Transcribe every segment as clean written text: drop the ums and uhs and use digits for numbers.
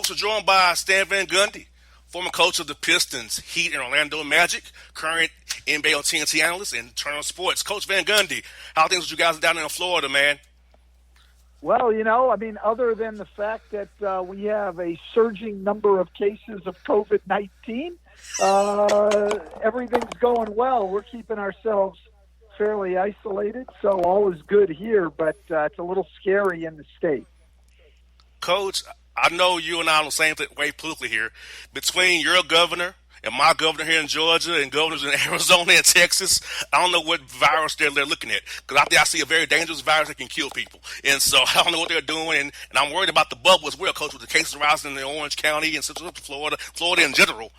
folks, are joined by Stan Van Gundy, former coach of the Pistons, Heat, and Orlando Magic, current NBA on TNT analyst, and Turner Sports. Coach Van Gundy, how are things with you guys down there in Florida, man? Well, other than the fact that we have a surging number of cases of COVID-19, everything's going well. We're keeping ourselves fairly isolated, so all is good here, but it's a little scary in the state. Coach, I know you and I are on the same way politically here. Between your governor and my governor here in Georgia and governors in Arizona and Texas, I don't know what virus they're looking at. Because I think I see a very dangerous virus that can kill people. And so I don't know what they're doing. And I'm worried about the bubble as well, Coach, with the cases rising in Orange County and Central Florida in general.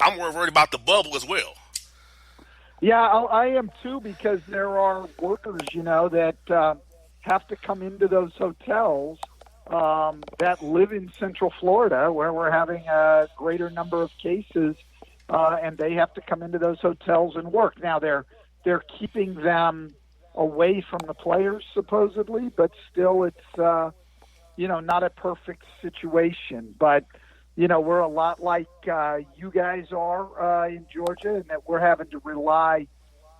I'm worried about the bubble as well. Yeah, I am too, because there are workers, that have to come into those hotels that live in Central Florida, where we're having a greater number of cases, and they have to come into those hotels and work. Now they're keeping them away from the players supposedly, but still it's not a perfect situation. But we're a lot like you guys are in Georgia, and that we're having to rely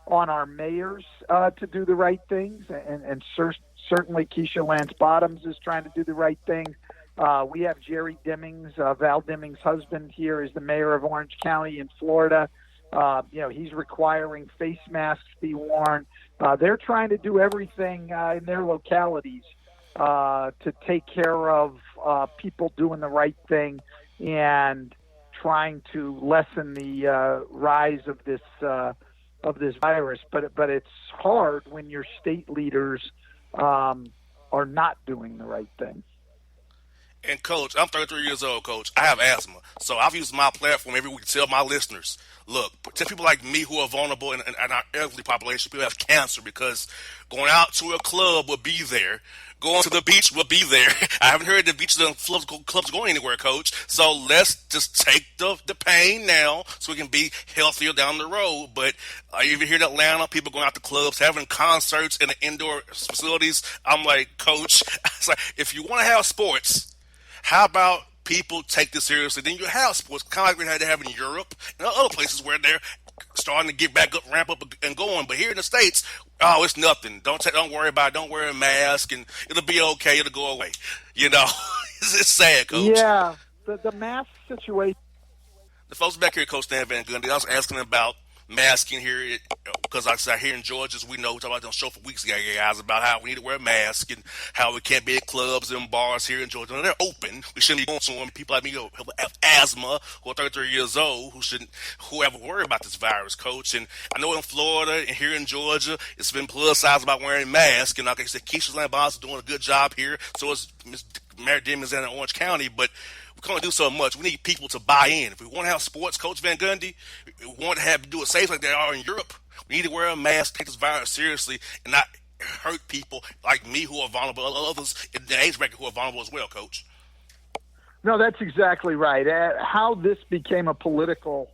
on our mayors to do the right things, and certainly Keisha Lance Bottoms is trying to do the right thing. We have Jerry Demings, Val Demings' husband, here is the mayor of Orange County in Florida. He's requiring face masks be worn. They're trying to do everything in their localities to take care of people doing the right thing and trying to lessen the rise of this virus. But it's hard when your state leaders are not doing the right thing. And, Coach, I'm 33 years old, Coach. I have asthma. So I've used my platform every week to tell my listeners, look, to people like me who are vulnerable in our elderly population, people who have cancer, because going out to a club will be there. Going to the beach will be there. I haven't heard the beaches and clubs going anywhere, Coach. So let's just take the pain now so we can be healthier down the road. But even here in Atlanta, people going out to clubs, having concerts in the indoor facilities. I'm like, Coach, it's like, if you want to have sports, how about people take this seriously? Then you have sports, kind of like we had to have in Europe and other places where they're starting to get back up, ramp up, and going. But here in the States, it's nothing. Don't worry about it. Don't wear a mask, and it'll be okay. It'll go away. It's sad, Coach. Yeah, the mask situation. The folks back here, Coach Stan Van Gundy, I was asking about masking here, because like I said, here in Georgia, as we know, we talked about it on the show for weeks, guys, about how we need to wear a mask and how we can't be at clubs and bars here in Georgia. And they're open. We shouldn't be going to them. People like me who have asthma, who are 33 years old, who have worried about this virus, Coach. And I know in Florida and here in Georgia, it's been politicized about wearing masks. And like I said, Keisha Lance Bottoms is doing a good job here. So is Ms. Mary Demings in Orange County. But we can't do so much. We need people to buy in. If we want to have sports, Coach Van Gundy, we want to have do it safe like they are in Europe. We need to wear a mask, take this virus seriously, and not hurt people like me who are vulnerable, others in the age bracket who are vulnerable as well, Coach. No, that's exactly right. How this became a political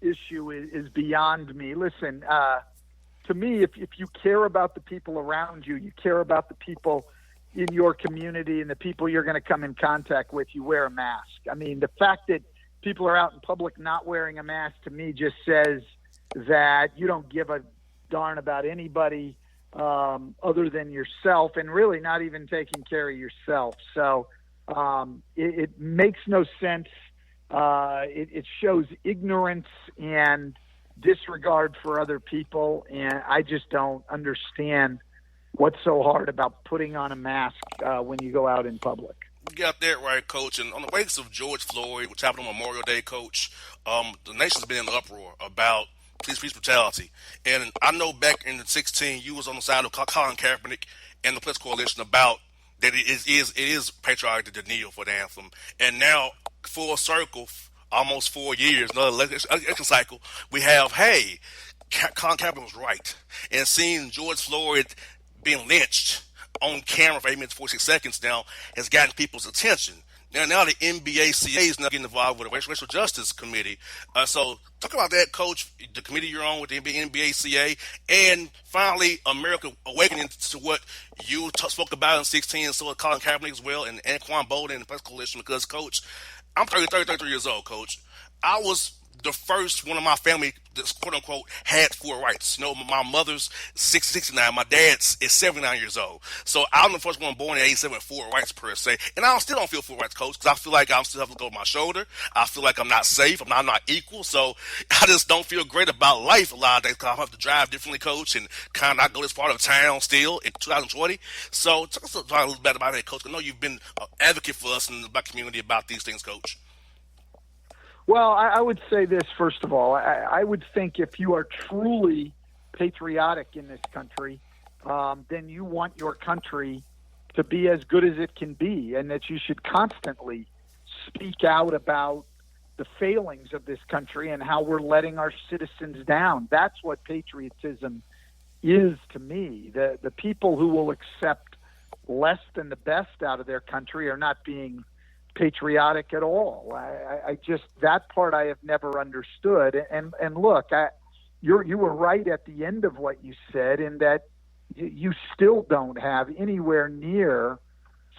issue is beyond me. Listen, to me, if you care about the people around you, you care about the people in your community and the people you're going to come in contact with, you wear a mask. I mean, the fact that people are out in public not wearing a mask, to me, just says that you don't give a darn about anybody other than yourself, and really not even taking care of yourself. So it makes no sense. It shows ignorance and disregard for other people, and I just don't understand what's so hard about putting on a mask when you go out in public. You got that right, Coach. And on the wakes of George Floyd, which happened on Memorial Day, Coach, the nation's been in uproar about police brutality. And I know back in the 2016, you was on the side of Colin Kaepernick and the Police Coalition about that it is patriotic to kneel for the anthem. And now, full circle, almost 4 years, another election cycle, we have, hey, Colin Kaepernick was right. And seeing George Floyd being lynched on camera for 8 minutes, 46 seconds now has gotten people's attention. Now the NBACA is now getting involved with the Racial Justice Committee. So talk about that, Coach. The committee you're on with the NBACA, and finally America awakening to what you spoke about in 16, and so did Colin Kaepernick as well, and Anquan Bolden and the Press Coalition. Because, Coach, I'm 33 years old, Coach. I was the first one of my family that, quote unquote, had full rights. You know, my mother's 69, my dad's is 79 years old. So I'm the first one born in 87 with full rights per se. And I still don't feel full rights, Coach, because I feel like I still have to go over my shoulder. I feel like I'm not safe. I'm not equal. So I just don't feel great about life a lot of days because I have to drive differently, Coach, and kind of not go this part of town still in 2020. So talk a little bit about that, Coach. I know you've been an advocate for us in the black community about these things, Coach. Well, I would say this, first of all. I would think if you are truly patriotic in this country, then you want your country to be as good as it can be, and that you should constantly speak out about the failings of this country and how we're letting our citizens down. That's what patriotism is to me. The people who will accept less than the best out of their country are not being patriotic at all. I just, that part I have never understood. And look, you were right at the end of what you said, in that you still don't have anywhere near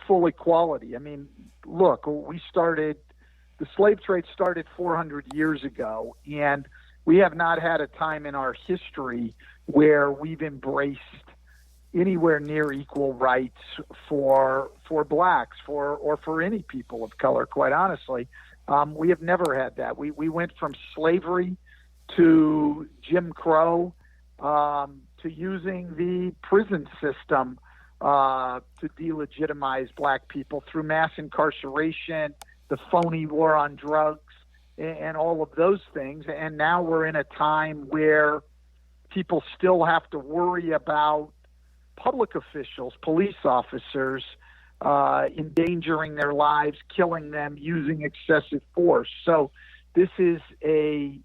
full equality. I mean, look, the slave trade started 400 years ago, and we have not had a time in our history where we've embraced anywhere near equal rights for blacks, or for any people of color, quite honestly. We have never had that. We went from slavery to Jim Crow, to using the prison system to delegitimize black people through mass incarceration, the phony war on drugs, and all of those things. And now we're in a time where people still have to worry about public officials, police officers, endangering their lives, killing them, using excessive force. So this is a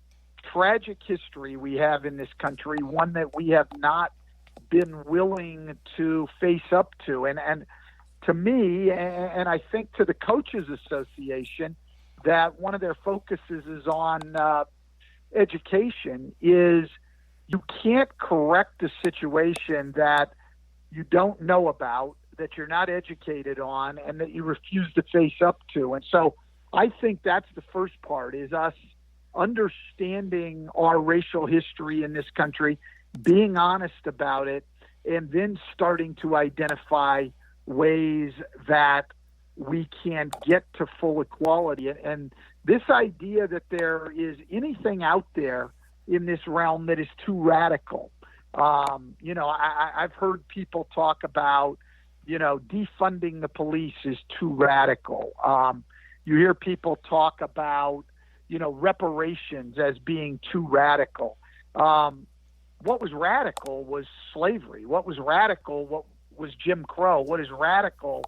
tragic history we have in this country, one that we have not been willing to face up to. And to me, and I think to the Coaches Association, that one of their focuses is on education, is you can't correct a situation that you don't know about, that you're not educated on, and that you refuse to face up to. And so I think that's the first part, is us understanding our racial history in this country, being honest about it, and then starting to identify ways that we can get to full equality. And this idea that there is anything out there in this realm that is too radical. I've heard people talk about, defunding the police is too radical. You hear people talk about, reparations as being too radical. What was radical was slavery. What was radical was Jim Crow. What is radical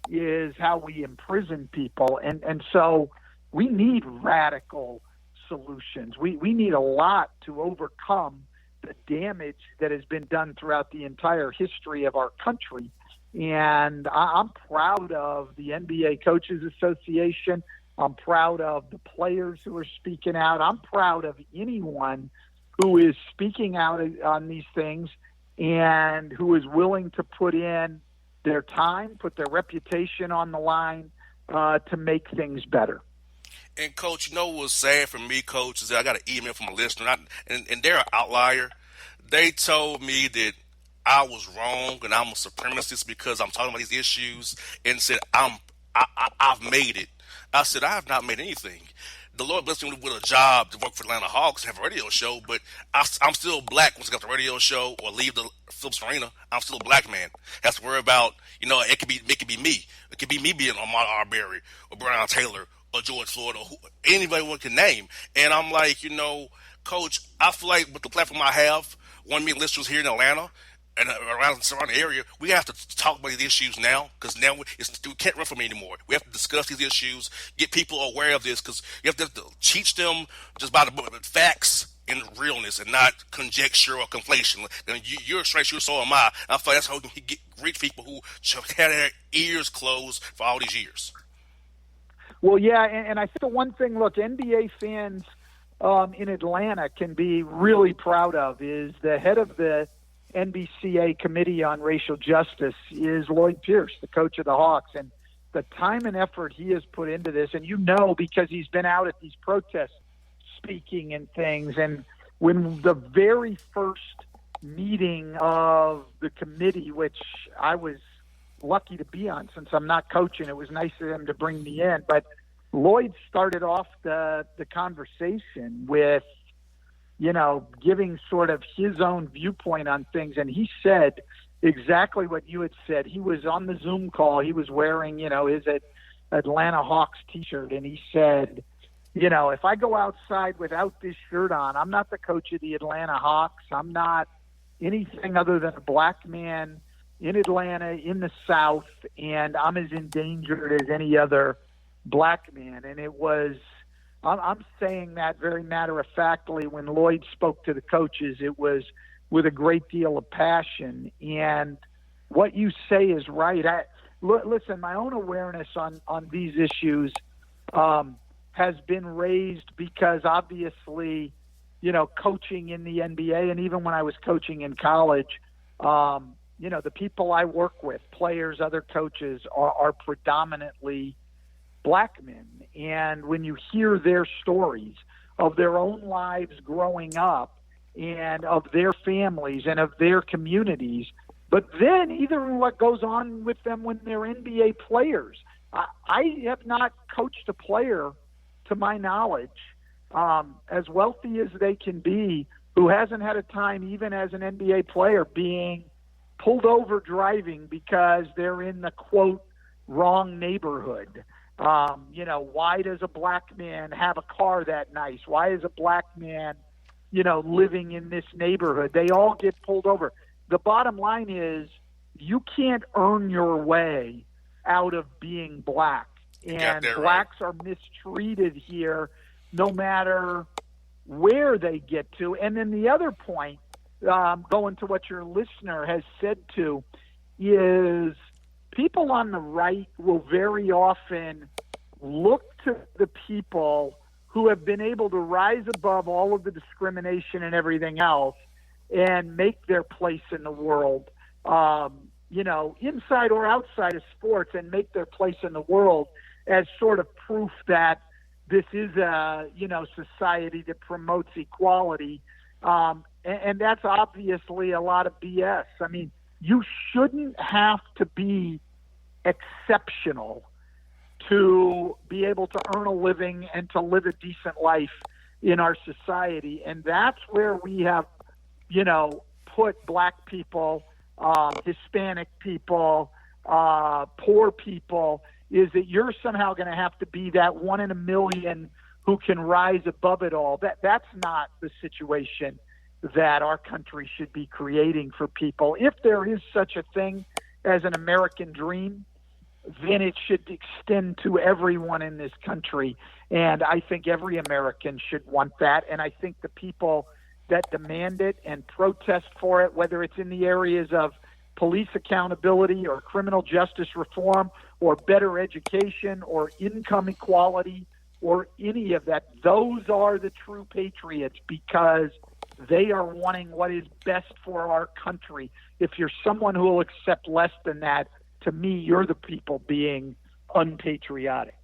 is how we imprison people. And so we need radical solutions. We need a lot to overcome the damage that has been done throughout the entire history of our country. And I'm proud of the NBA Coaches Association. I'm proud of the players who are speaking out. I'm proud of anyone who is speaking out on these things and who is willing to put in their time, put their reputation on the line to make things better. And, Coach, what was sad for me, Coach, is that I got an email from a listener, and they're an outlier. They told me that I was wrong and I'm a supremacist because I'm talking about these issues, and said I've made it. I said I have not made anything. The Lord blessed me with a job to work for Atlanta Hawks, have a radio show, but I'm still black once I got the radio show or leave the Phillips Arena. I'm still a black man. Has to worry about, it could be me. It could be me being Ahmaud Arbery or Breonna Taylor or George Floyd or anybody one can name. And I'm like, Coach, I feel like with the platform I have, 1 million listeners here in Atlanta and around the surrounding area, we have to talk about these issues now, because now we can't run from it anymore. We have to discuss these issues, get people aware of this, because you have to teach them just by the facts and realness and not conjecture or conflation. And you're straight, so am I. And I feel like that's how we reach people who had their ears closed for all these years. Well, yeah, and I think the one thing, look, NBA fans in Atlanta can be really proud of is the head of the NBCA Committee on Racial Justice is Lloyd Pierce, the coach of the Hawks, and the time and effort he has put into this, and because he's been out at these protests speaking and things, and when the very first meeting of the committee, which I was lucky to be on since I'm not coaching, it was nice of them to bring me in, but Lloyd started off the conversation with, giving sort of his own viewpoint on things. And he said exactly what you had said. He was on the Zoom call. He was wearing, his Atlanta Hawks t-shirt. And he said, if I go outside without this shirt on, I'm not the coach of the Atlanta Hawks. I'm not anything other than a black man in Atlanta, in the South, and I'm as endangered as any other black man. And I'm saying that very matter-of-factly. When Lloyd spoke to the coaches, it was with a great deal of passion. And what you say is right. Listen, my own awareness on these issues has been raised because obviously, coaching in the NBA, and even when I was coaching in college, the people I work with, players, other coaches, are predominantly black men. And when you hear their stories of their own lives growing up and of their families and of their communities, but then even what goes on with them when they're NBA players. I have not coached a player, to my knowledge, as wealthy as they can be, who hasn't had a time, even as an NBA player, being pulled over driving because they're in the, quote, wrong neighborhood. Why does a black man have a car that nice? Why is a black man, living in this neighborhood? They all get pulled over. The bottom line is you can't earn your way out of being black. And blacks are mistreated here no matter where they get to. And then the other point, going to what your listener has said to, is people on the right will very often look to the people who have been able to rise above all of the discrimination and everything else and make their place in the world, inside or outside of sports, and make their place in the world as sort of proof that this is a, society that promotes equality. And that's obviously a lot of BS. I mean, you shouldn't have to be exceptional to be able to earn a living and to live a decent life in our society. And that's where we have, put black people, Hispanic people, poor people, is that you're somehow going to have to be that one in a million who can rise above it all. That's not the situation that our country should be creating for people. If there is such a thing as an American dream, then it should extend to everyone in this country. And I think every American should want that. And I think the people that demand it and protest for it, whether it's in the areas of police accountability or criminal justice reform or better education or income equality or any of that, those are the true patriots, because they are wanting what is best for our country. If you're someone who will accept less than that, to me, you're the people being unpatriotic.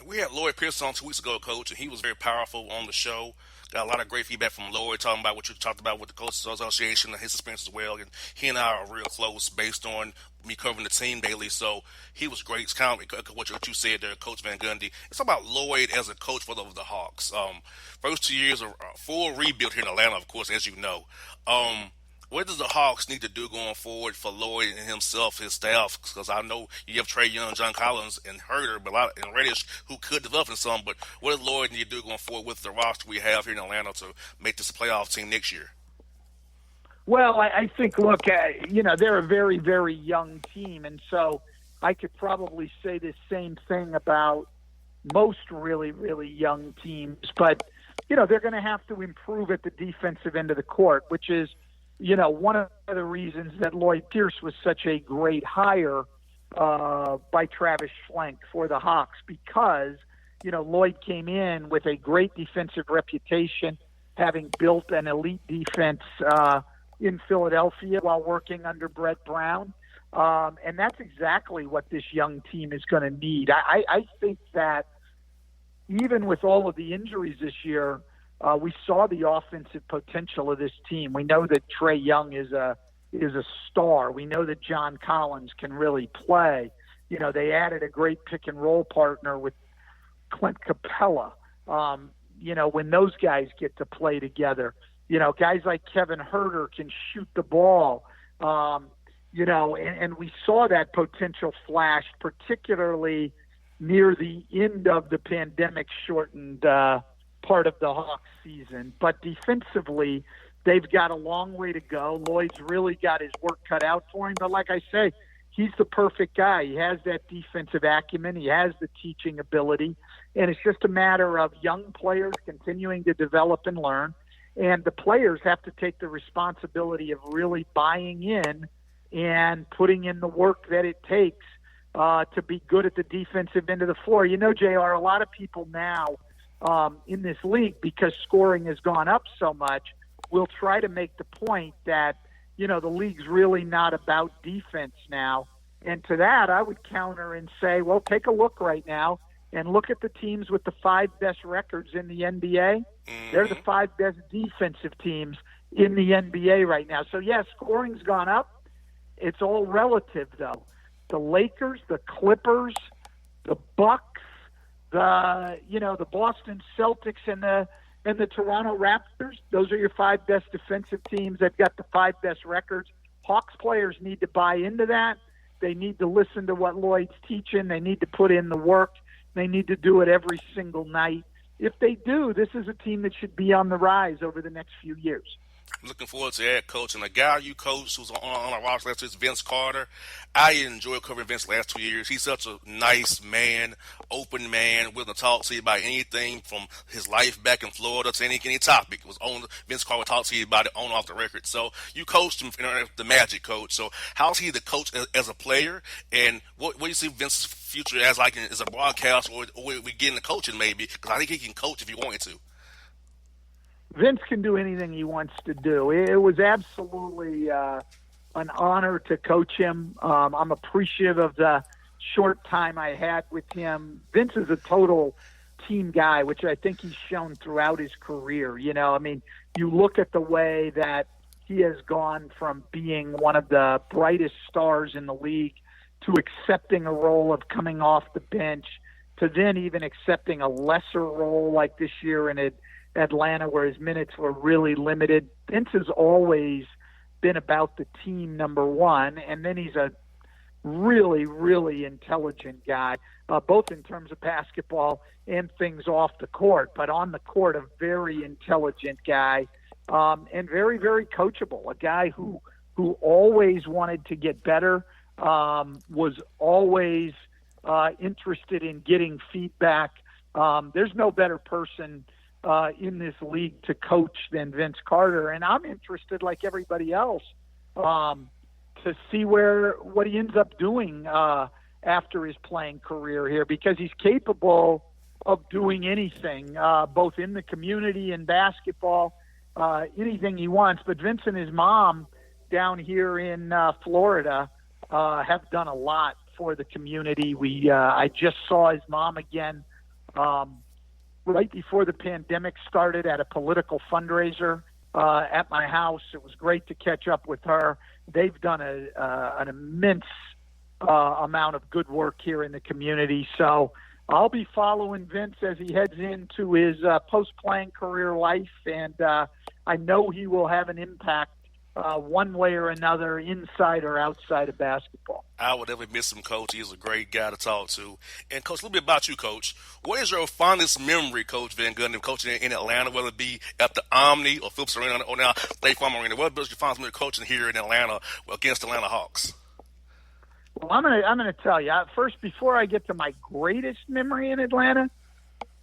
We had Lloyd Pierce on 2 weeks ago, Coach, and he was very powerful on the show. Got a lot of great feedback from Lloyd, talking about what you talked about with the Coaches Association and his experience as well. And he and I are real close based on me covering the team daily. So he was great. It's kind of what you said there, Coach Van Gundy. It's about Lloyd as a coach for the Hawks. First 2 years of full rebuild here in Atlanta, of course, as you know. What does the Hawks need to do going forward for Lloyd and himself, his staff? Because I know you have Trae Young, John Collins, and Herter, and Reddish, who could develop in some. But what does Lloyd need to do going forward with the roster we have here in Atlanta to make this a playoff team next year? Well, I think, look, they're a very, very young team. And so I could probably say the same thing about most really, really young teams. But, they're going to have to improve at the defensive end of the court, which is, one of the reasons that Lloyd Pierce was such a great hire by Travis Schlenk for the Hawks because, Lloyd came in with a great defensive reputation, having built an elite defense in Philadelphia while working under Brett Brown. And that's exactly what this young team is going to need. I think that even with all of the injuries this year, we saw the offensive potential of this team. We know that Trae Young is a star. We know that John Collins can really play. They added a great pick and roll partner with Clint Capella. When those guys get to play together, guys like Kevin Herter can shoot the ball. And we saw that potential flash, particularly near the end of the pandemic-shortened part of the Hawks season. But defensively, they've got a long way to go. Lloyd's really got his work cut out for him. But like I say, he's the perfect guy. He has that defensive acumen. He has the teaching ability. And it's just a matter of young players continuing to develop and learn. And the players have to take the responsibility of really buying in and putting in the work that it takes to be good at the defensive end of the floor. JR, a lot of people now in this league, because scoring has gone up so much, will try to make the point that, the league's really not about defense now. And to that, I would counter and say, well, take a look right now and look at the teams with the 5 best records in the NBA. They're the 5 best defensive teams in the NBA right now. So, yeah, scoring's gone up. It's all relative, though. The Lakers, the Clippers, the Bucks, the Boston Celtics, and the Toronto Raptors. Those are your 5 best defensive teams. They've got the 5 best records. Hawks players need to buy into that. They need to listen to what Lloyd's teaching. They need to put in the work. They need to do it every single night. If they do, this is a team that should be on the rise over the next few years. Looking forward to that, Coach. And the guy you coached who's on our roster last year is Vince Carter. I enjoyed covering Vince the last 2 years. He's such a nice man, open man, willing to talk to you about anything from his life back in Florida to any topic. It was on Vince Carter would talk to you about it on off the record. So you coached him, the Magic coach. So how's he the coach as a player? And what do you see Vince's future as as a broadcaster, or we get into coaching maybe? Because I think he can coach if he wanted to. Vince can do anything he wants to do. It was absolutely an honor to coach him. I'm appreciative of the short time I had with him. Vince is a total team guy, which I think he's shown throughout his career. You look at the way that he has gone from being one of the brightest stars in the league to accepting a role of coming off the bench to then even accepting a lesser role like this year in Atlanta, where his minutes were really limited. Vince has always been about the team, number one, and then he's a really, really intelligent guy, both in terms of basketball and things off the court. But on the court, a very intelligent guy, and very, very coachable, a guy who always wanted to get better, was always interested in getting feedback. There's no better person in this league to coach than Vince Carter. And I'm interested, like everybody else, to see what he ends up doing after his playing career here, because he's capable of doing anything, both in the community and basketball, anything he wants. But Vince and his mom down here in Florida have done a lot for the community. I just saw his mom again right before the pandemic started at a political fundraiser at my house. It was great to catch up with her. They've done an immense amount of good work here in the community. So I'll be following Vince as he heads into his post-playing career life, and I know he will have an impact one way or another, inside or outside of basketball. I would never miss him, Coach. He's a great guy to talk to. And, Coach, a little bit about you, Coach. What is your fondest memory, Coach Van Gundy, coaching in Atlanta, whether it be at the Omni or Phillips Arena or now State Farm Arena? What is your fondest memory coaching here in Atlanta against the Atlanta Hawks? Well, I'm gonna tell you first, before I get to my greatest memory in Atlanta,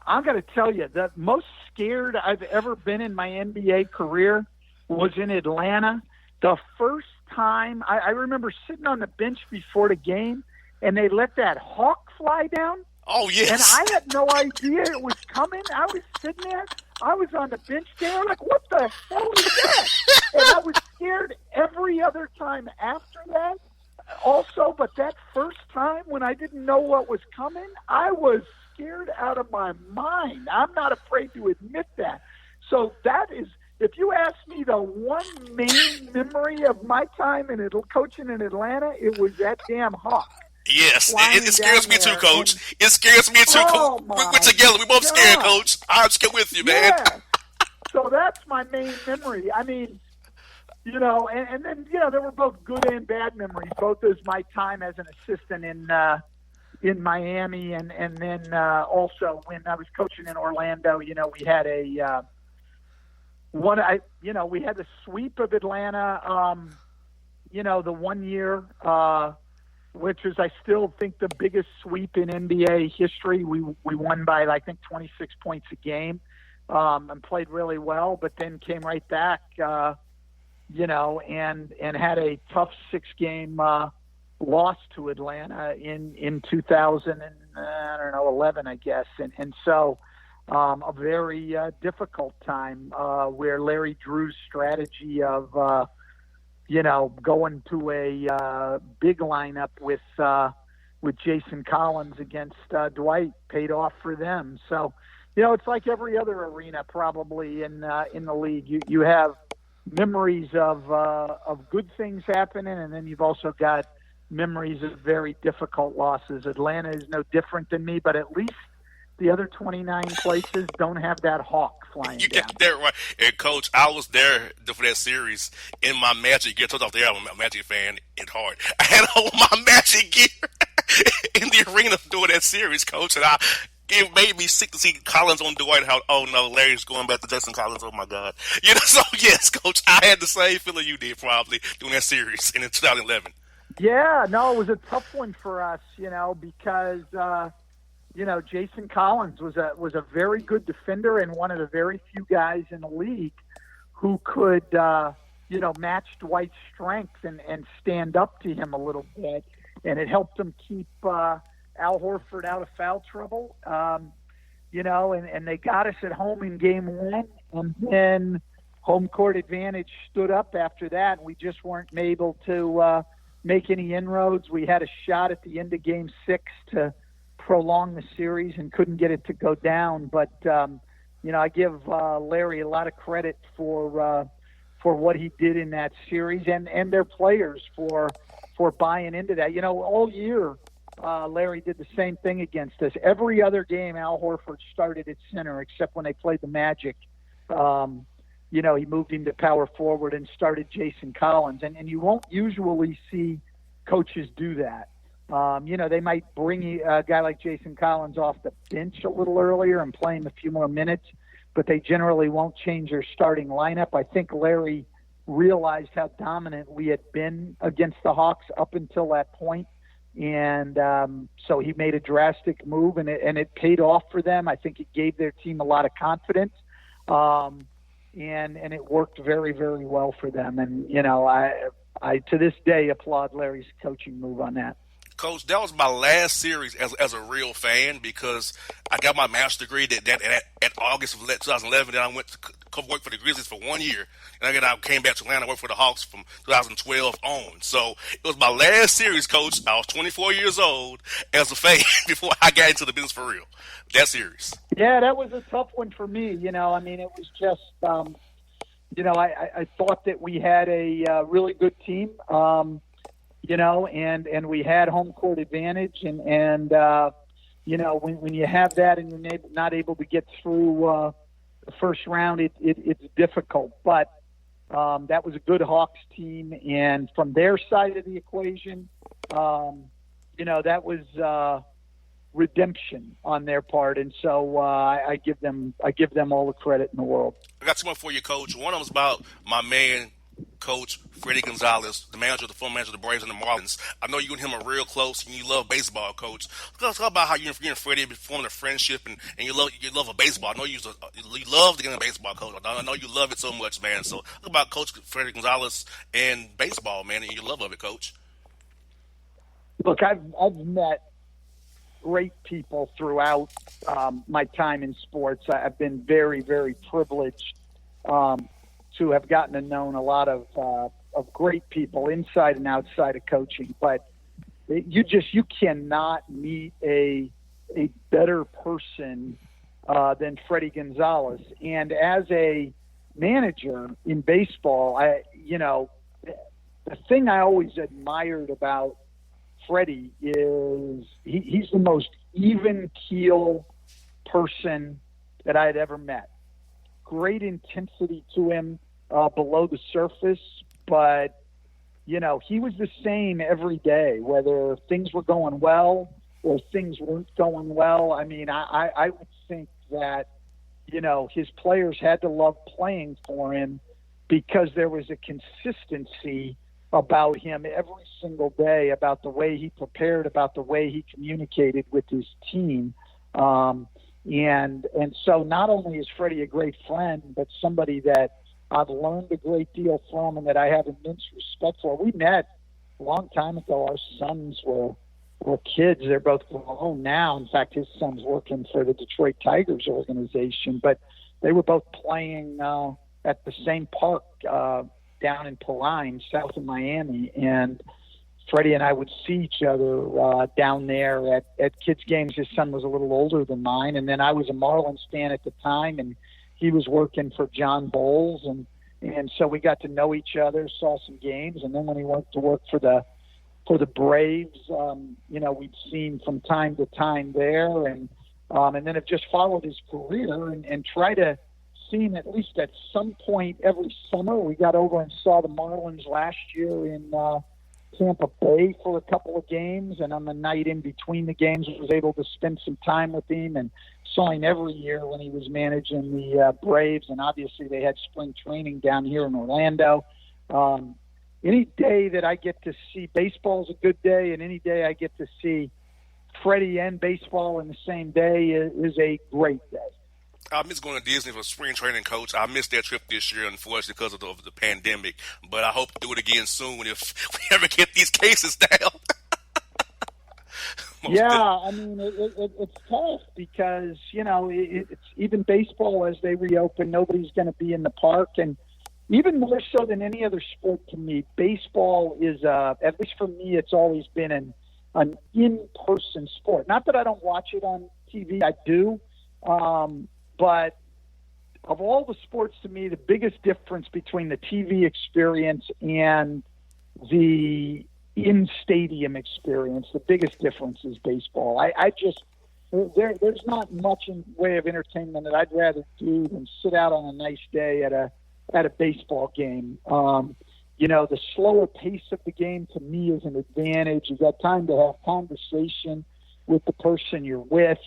I'm gonna tell you the most scared I've ever been in my NBA career was in Atlanta. The first time I remember sitting on the bench before the game, and they let that hawk fly down. Oh And yes. I had no idea it was coming. I was sitting there. I was on the bench there, like, what the hell is that? And I was scared every other time after that. Also, but that first time when I didn't know what was coming, I was scared out of my mind. I'm not afraid to admit that. So that is, if you ask me the one main memory of my time in coaching in Atlanta, it was that damn hawk Yes, flying it down scares me too, there. Coach. And It scares me too, Coach. oh We're my together. We both scared, God. Coach. I'm scared with you, man. Yeah. So that's my main memory. I mean, and then, there were both good and bad memories, both as my time as an assistant in Miami and then also when I was coaching in Orlando, we had we had the sweep of Atlanta, the 1 year, which is, I still think, the biggest sweep in NBA history. We won by, I think, 26 points a game, and played really well, but then came right back, and had a tough 6-game loss to Atlanta in 2011, I guess. And so a very difficult time where Larry Drew's strategy of, going to a big lineup with Jason Collins against Dwight paid off for them. So, it's like every other arena probably in the league. You have memories of good things happening, and then you've also got memories of very difficult losses. Atlanta is no different than me, but at least the other 29 places don't have that hawk flying You down. got that right. And, Coach, I was there for that series in my Magic gear. Told off there, I'm a Magic fan at heart. I had on my Magic gear in the arena during that series, Coach, and it made me sick to see Collins on Dwight. How, oh no, Larry's going back to Jason Collins. Oh my God. So yes, Coach, I had the same feeling you did probably during that series in 2011. Yeah, no, it was a tough one for us, because Jason Collins was a very good defender and one of the very few guys in the league who could match Dwight's strength and stand up to him a little bit, and it helped him keep Al Horford out of foul trouble. And they got us at home in game 1, and then home court advantage stood up after that, and we just weren't able to make any inroads. We had a shot at the end of game 6 to prolong the series and couldn't get it to go down. But, I give Larry a lot of credit for what he did in that series and their players for buying into that. All year, Larry did the same thing against us. Every other game, Al Horford started at center, except when they played the Magic. He moved him to power forward and started Jason Collins. And you won't usually see coaches do that. They might bring a guy like Jason Collins off the bench a little earlier and play him a few more minutes, but they generally won't change their starting lineup. I think Larry realized how dominant we had been against the Hawks up until that point. And so he made a drastic move, and it paid off for them. I think it gave their team a lot of confidence, and it worked very, very well for them. And I to this day applaud Larry's coaching move on that. Coach, that was my last series as a real fan because I got my master's degree at August of 2011. Then I went to come work for the Grizzlies for 1 year. And then I came back to Atlanta and worked for the Hawks from 2012 on. So it was my last series, Coach. I was 24 years old as a fan before I got into the business for real. That series. Yeah, that was a tough one for me. It was just, I thought that we had a really good team. And we had home court advantage, and when you have that and you're not able to get through the first round, it's difficult. But that was a good Hawks team, and from their side of the equation, that was redemption on their part, and so I give them all the credit in the world. I got two more for you, Coach. One of them is about my man, Coach Freddie Gonzalez, the former manager of the Braves and the Marlins. I know you and him are real close, and you love baseball, Coach. Let's talk about how you and Freddie formed a friendship, and you love a baseball. I know you love the game of baseball, Coach. I know you love it so much, man. So talk about Coach Freddie Gonzalez and baseball, man, and your love of it, Coach. Look, I've met great people throughout my time in sports. I've been very, very privileged to have gotten to know a lot of great people inside and outside of coaching. But you cannot meet a better person than Freddie Gonzalez. And as a manager in baseball, the thing I always admired about Freddie is he's the most even keel person that I had ever met. Great intensity to him below the surface, but he was the same every day, whether things were going well or things weren't going well. I mean, I would think that his players had to love playing for him because there was a consistency about him every single day, about the way he prepared, about the way he communicated with his team. And so not only is Freddie a great friend, but somebody that I've learned a great deal from and that I have immense respect for. We met a long time ago. Our sons were kids. They're both grown now. In fact, his son's working for the Detroit Tigers organization, but they were both playing at the same park down in Paline, south of Miami, and Freddie and I would see each other down there at kids' games. His son was a little older than mine, and then I was a Marlins fan at the time, and he was working for John Bowles, and so we got to know each other, saw some games, and then when he went to work for the Braves, we'd seen from time to time there, and then have just followed his career and try to see him at least at some point every summer. We got over and saw the Marlins last year in Tampa Bay for a couple of games, and on the night in between the games was able to spend some time with him, and saw him every year when he was managing the Braves, and obviously they had spring training down here in Orlando. Any day that I get to see baseball is a good day, and any day I get to see Freddie and baseball in the same day is a great day. I miss going to Disney for spring training, Coach. I missed that trip this year, unfortunately, because of the pandemic. But I hope to do it again soon if we ever get these cases down. I mean, it's tough because, it's even baseball as they reopen, nobody's going to be in the park. And even more so than any other sport to me, baseball is, at least for me, it's always been an in-person sport. Not that I don't watch it on TV, I do. But of all the sports to me, the biggest difference between the TV experience and the in-stadium experience, the biggest difference is baseball. There's not much in way of entertainment that I'd rather do than sit out on a nice day at a baseball game. The slower pace of the game to me is an advantage. You've got time to have conversation with the person you're with.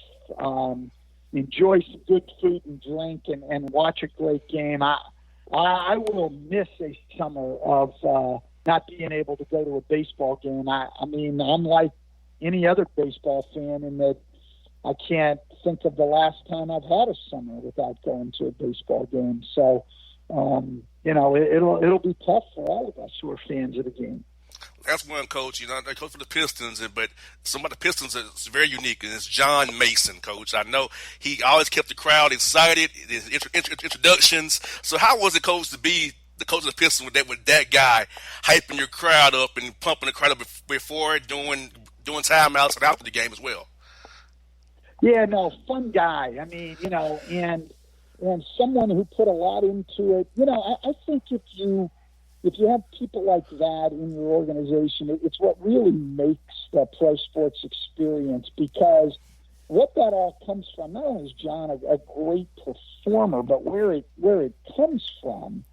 Enjoy some good food and drink and watch a great game. I will miss a summer of not being able to go to a baseball game. I mean, I'm like any other baseball fan in that I can't think of the last time I've had a summer without going to a baseball game. So, it'll be tough for all of us who are fans of the game. That's one, Coach. They coach for the Pistons, but some of the Pistons is very unique, and it's John Mason, Coach. I know he always kept the crowd excited, his introductions. So how was it, Coach, to be the coach of the Pistons with that guy hyping your crowd up and pumping the crowd up before, doing timeouts and after the game as well? Yeah, no, fun guy. I mean, and someone who put a lot into it. I think if you have people like that in your organization, it's what really makes the pro sports experience, because what that all comes from, not only is John a great performer, but where it comes from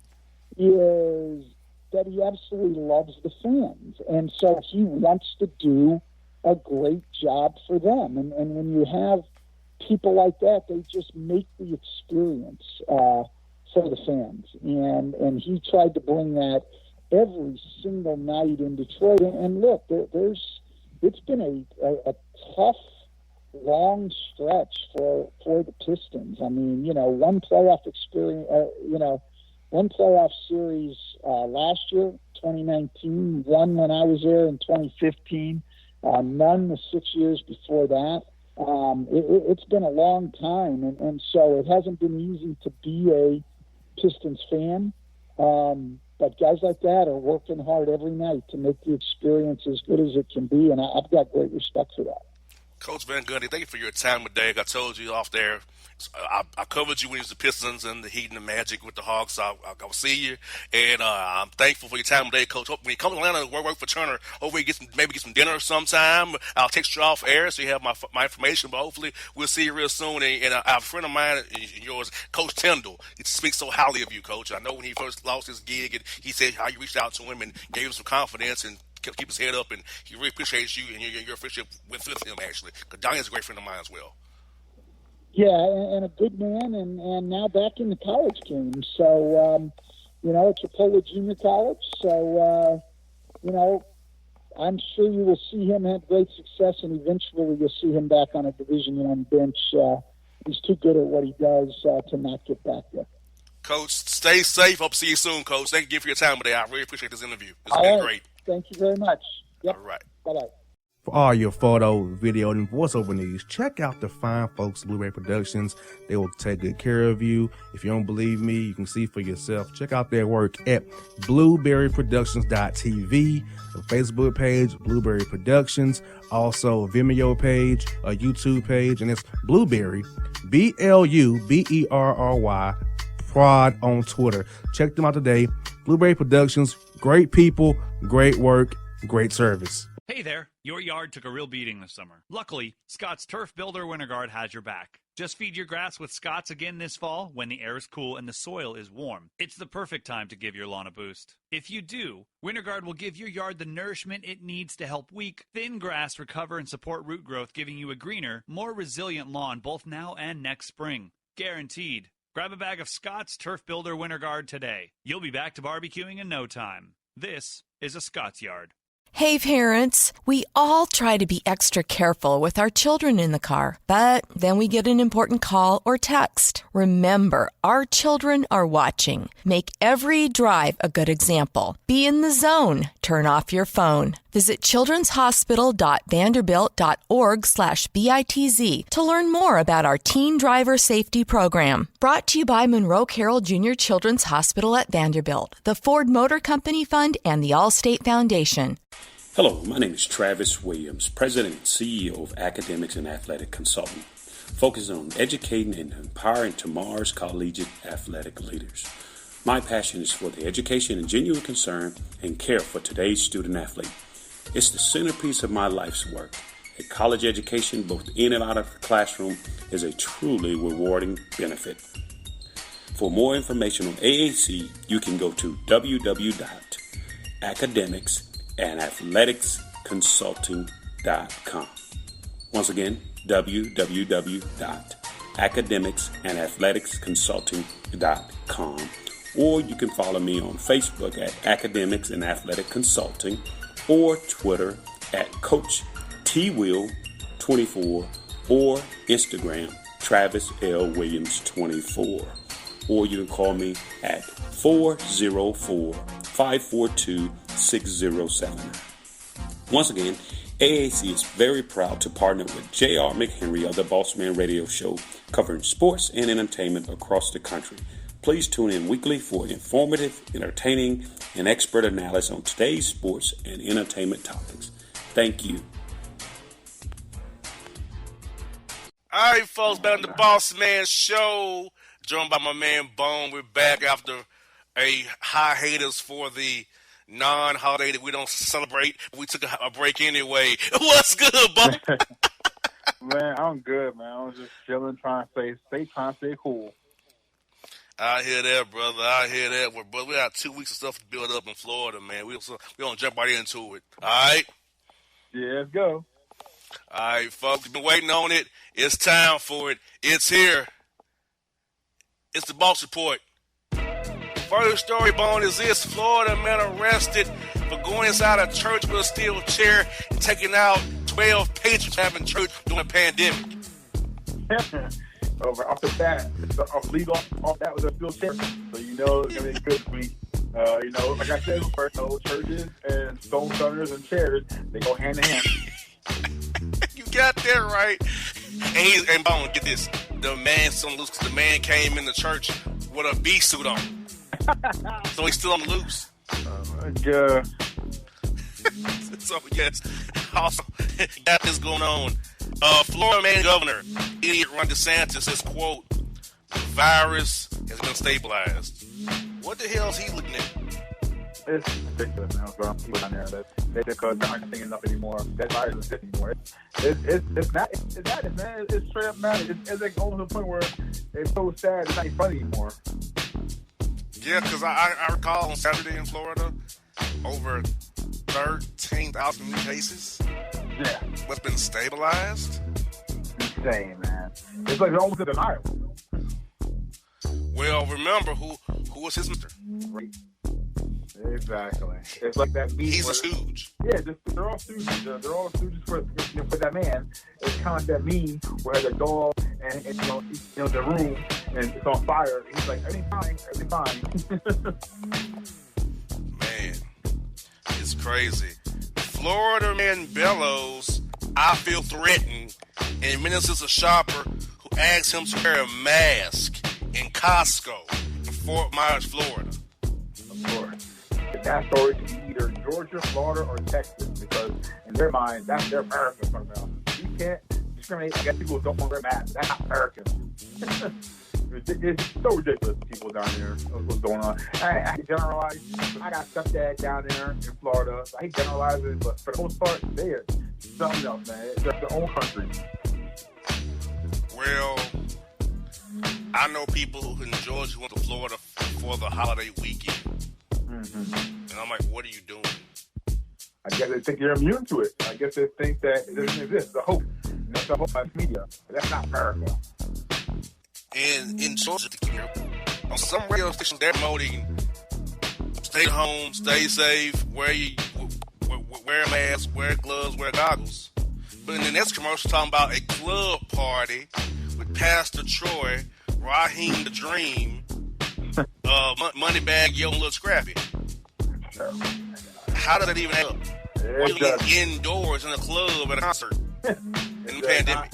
is that he absolutely loves the fans. And so he wants to do a great job for them. And when you have people like that, they just make the experience for the fans. And he tried to bring that every single night in Detroit. And look, it's been a tough, long stretch for the Pistons. I mean, one playoff experience, one playoff series last year, 2019, one when I was there in 2015. none the 6 years before that. It's been a long time, and so it hasn't been easy to be a Pistons fan. But guys like that are working hard every night to make the experience as good as it can be, and I've got great respect for that. Coach Van Gundy, thank you for your time today. Like I told you off there, I covered you when you was the Pistons and the Heat and the Magic with the Hawks. I'll see you, and I'm thankful for your time today, Coach. Hope when you come to Atlanta, work for Turner. Hopefully, maybe get some dinner sometime. I'll text you off air so you have my information. But hopefully, we'll see you real soon. And I have a friend of mine, yours, Coach Tyndall. He speaks so highly of you, Coach. I know when he first lost his gig, and he said how you reached out to him and gave him some confidence and keep his head up, and he really appreciates you and your friendship with him, actually. Because Donnie's a great friend of mine as well. Yeah, and a good man, and now back in the college game. So, it's Chipola Junior College. So, I'm sure you will see him have great success, and eventually you'll see him back on a Division I bench. He's too good at what he does to not get back there. Coach, stay safe. Hope to see you soon, Coach. Thank you for your time today. I really appreciate this interview. It's been great. Thank you very much. Yep. All right. Bye-bye. For all your photo, video, and voiceover needs, check out the fine folks at Blueberry Productions. They will take good care of you. If you don't believe me, you can see for yourself. Check out their work at blueberryproductions.tv, the Facebook page, Blueberry Productions, also a Vimeo page, a YouTube page, and it's Blueberry, BLUBERRY, Prod on Twitter. Check them out today. Blueberry Productions, great people, great work, great service. Hey there, your yard took a real beating this summer. Luckily, Scott's Turf Builder Winter Guard has your back. Just feed your grass with Scott's again this fall when the air is cool and the soil is warm. It's the perfect time to give your lawn a boost. If you do, Winter Guard will give your yard the nourishment it needs to help weak, thin grass recover and support root growth, giving you a greener, more resilient lawn both now and next spring. Guaranteed. Grab a bag of Scott's Turf Builder Winter Guard today. You'll be back to barbecuing in no time. This is a Scott's Yard. Hey parents, we all try to be extra careful with our children in the car, but then we get an important call or text. Remember, our children are watching. Make every drive a good example. Be in the zone. Turn off your phone. Visit childrenshospital.vanderbilt.org/BITZ to learn more about our Teen Driver Safety Program. Brought to you by Monroe Carroll Jr. Children's Hospital at Vanderbilt, the Ford Motor Company Fund, and the Allstate Foundation. Hello, my name is Travis Williams, President and CEO of Academics and Athletic Consulting, focusing on educating and empowering tomorrow's collegiate athletic leaders. My passion is for the education and genuine concern and care for today's student athlete. It's the centerpiece of my life's work. A college education, both in and out of the classroom, is a truly rewarding benefit. For more information on AAC, you can go to www.academicsandathleticsconsulting.com. Once again, www.academicsandathleticsconsulting.com. Or you can follow me on Facebook at Academics and Athletic Consulting, or Twitter at Coach TWill24, or Instagram Travis L. Williams 24. Or you can call me at 404-542-6079. Once again, AAC is very proud to partner with J.R. McHenry of the Bossman Radio Show, covering sports and entertainment across the country. Please tune in weekly for informative, entertaining, and expert analysis on today's sports and entertainment topics. Thank you. All right, folks, back on the Bossman Show, joined by my man Bone. We're back after a hiatus for the non-holiday that we don't celebrate. We took a break anyway. What's good, Bone? Man, I'm good, man. I was just chilling, trying to stay cool. I hear that, brother. I hear that. But we got 2 weeks of stuff to build up in Florida, man. We're going to jump right into it. All right? Yeah, let's go. All right, folks. We've been waiting on it. It's time for it. It's here. It's the Boss Report. First story, Bone, is this. Florida man arrested for going inside a church with a steel chair and taking out 12 patrons having church during a pandemic. Off the bat, legal off that was a steel chair. So you know it's going to be good week. Like I said first, churches and stone thumbers and chairs, they go hand in hand. got that right. And Bone, get this. The man's still on the loose because the man came in the church with a bee suit on. So he's still on the loose. Yeah. So, yes. Also, got this going on. Florida man governor, idiot Ron DeSantis, says, quote, the virus has been stabilized. What the hell is he looking at? It's ridiculous, man. For people down there that they aren't thinking enough anymore. That virus isn't fit anymore. It's madness, man. It's straight up madness. It's like going to the point where it's so sad it's not even funny anymore. Yeah, because I recall on Saturday in Florida, over 13,000 new cases. Yeah. What's been stabilized? Insane, man. It's like they're almost in denial. Well, remember who was his mister? Right. Exactly. It's like that meme. He's a stooge. Yeah, they're all stooges. They're all stooges for that man. It's kind of like that meme where the dog and the room and it's on fire. And he's like, everything fine. Man, it's crazy. Florida man bellows, I feel threatened, and menaces a shopper who asks him to wear a mask in Costco in Fort Myers, Florida. Of course. That story could be either Georgia, Florida, or Texas, because in their mind, that's their America from now. You can't discriminate against people who don't want to wear masks. That's not American. It's so ridiculous, people down there. What's going on? I generalize. I got stepdad down there in Florida. I hate generalizing, but for the most part, they're something else, man. It's just their own country. Well, I know people who in Georgia went to Florida for the holiday weekend. Mm-hmm. And I'm like, what are you doing? I guess they think you're immune to it. I guess they think that it doesn't exist. The hope. And that's the hope by the media. But that's not America. And in Georgia, on some radio stations, they're promoting stay home, stay safe, wear a mask, wear gloves, wear goggles. But in the next commercial, talking about a club party with Pastor Troy, Raheem the Dream, Moneybag Yo and Lil Scrappy. How does that even add up? Why you get indoors in a club at a concert in the pandemic?